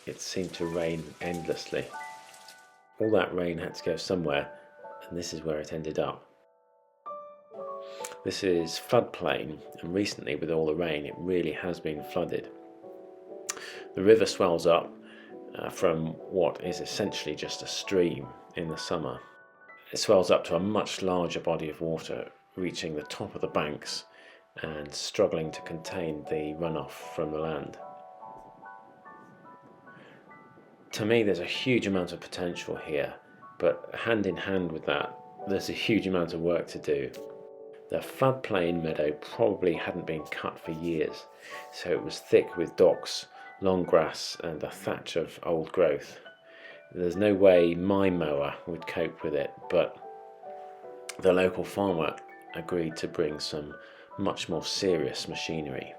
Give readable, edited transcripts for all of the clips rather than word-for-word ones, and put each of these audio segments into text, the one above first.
it seemed to rain endlessly. All that rain had to go somewhere, and this is where it ended up. This is floodplain, and recently with all the rain it really has been flooded. The river swells up from what is essentially just a stream in the summer. It swells up to a much larger body of water, reaching the top of the banks and struggling to contain the runoff from the land. To me, there's a huge amount of potential here, but hand in hand with that, there's a huge amount of work to do. The floodplain meadow probably hadn't been cut for years, so it was thick with docks, long grass and a thatch of old growth. There's no way my mower would cope with it, but the local farmer agreed to bring some much more serious machinery.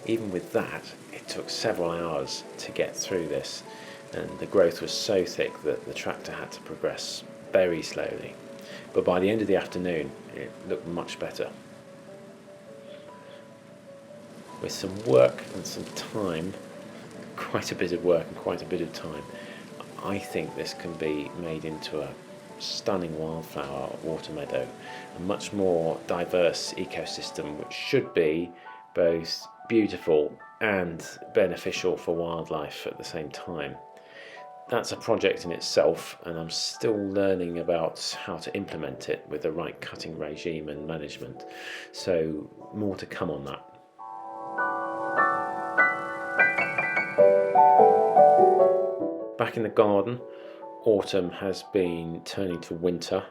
Even with that, it took several hours to get through this, and the growth was so thick that the tractor had to progress very slowly. But by the end of the afternoon, it looked much better. With some work and some time, quite a bit of work and quite a bit of time, I think this can be made into a stunning wildflower water meadow, a much more diverse ecosystem which should be both beautiful and beneficial for wildlife at the same time. That's a project in itself, and I'm still learning about how to implement it with the right cutting regime and management, so more to come on that. Back in the garden, autumn has been turning to winter.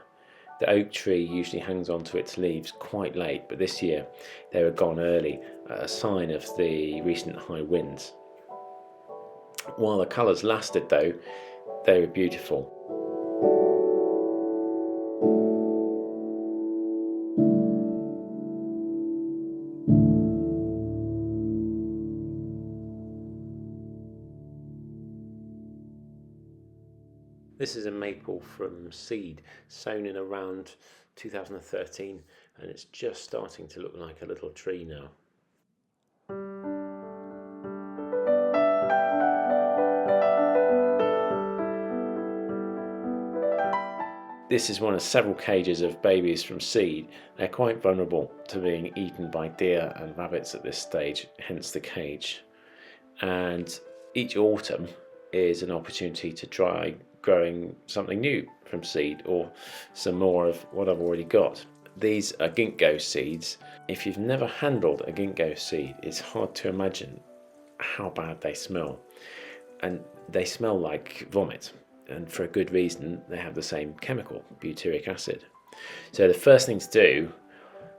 The oak tree usually hangs on to its leaves quite late, but this year they were gone early, a sign of the recent high winds. While the colours lasted though, they were beautiful. This is a maple from seed, sown in around 2013, and it's just starting to look like a little tree now. This is one of several cages of babies from seed. They're quite vulnerable to being eaten by deer and rabbits at this stage, hence the cage. And each autumn is an opportunity to try growing something new from seed, or some more of what I've already got. These are ginkgo seeds. If you've never handled a ginkgo seed, it's hard to imagine how bad they smell. And they smell like vomit. And for a good reason, they have the same chemical, butyric acid. So the first thing to do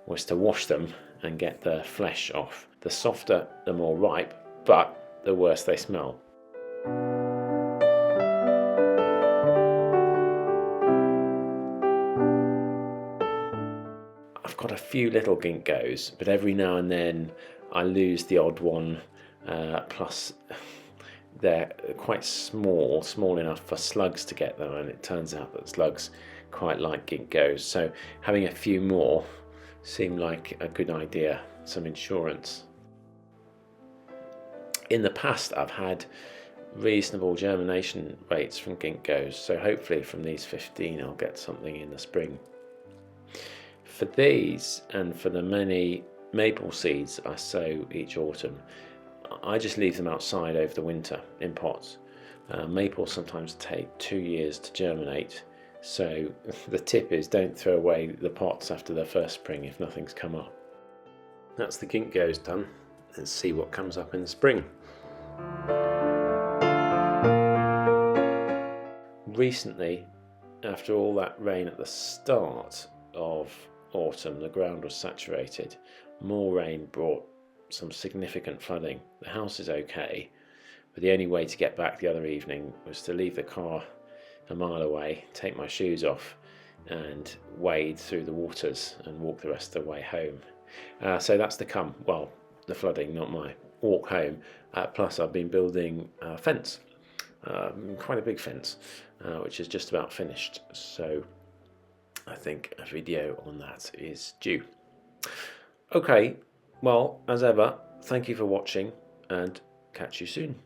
was to wash them and get the flesh off. The softer, the more ripe, but the worse they smell. I've got a few little ginkgos, but every now and then I lose the odd one, plus they're quite small enough for slugs to get them, and it turns out that slugs quite like ginkgos, so having a few more seemed like a good idea, some insurance. In the past I've had reasonable germination rates from ginkgos, so hopefully from these 15 I'll get something in the spring. For these and for the many maple seeds I sow each autumn, I just leave them outside over the winter in pots. Maples sometimes take 2 years to germinate, so the tip is don't throw away the pots after the first spring if nothing's come up. That's the ginkgos done. Let's see what comes up in the spring. Recently, after all that rain at the start of autumn, the ground was saturated. More rain brought some significant flooding. The house is okay, but the only way to get back the other evening was to leave the car a mile away, take my shoes off and wade through the waters and walk the rest of the way home. So that's to come. Well, the flooding, not my walk home. Plus I've been building a fence, quite a big fence, which is just about finished, so I think a video on that is due. Okay, well, as ever, thank you for watching and catch you soon.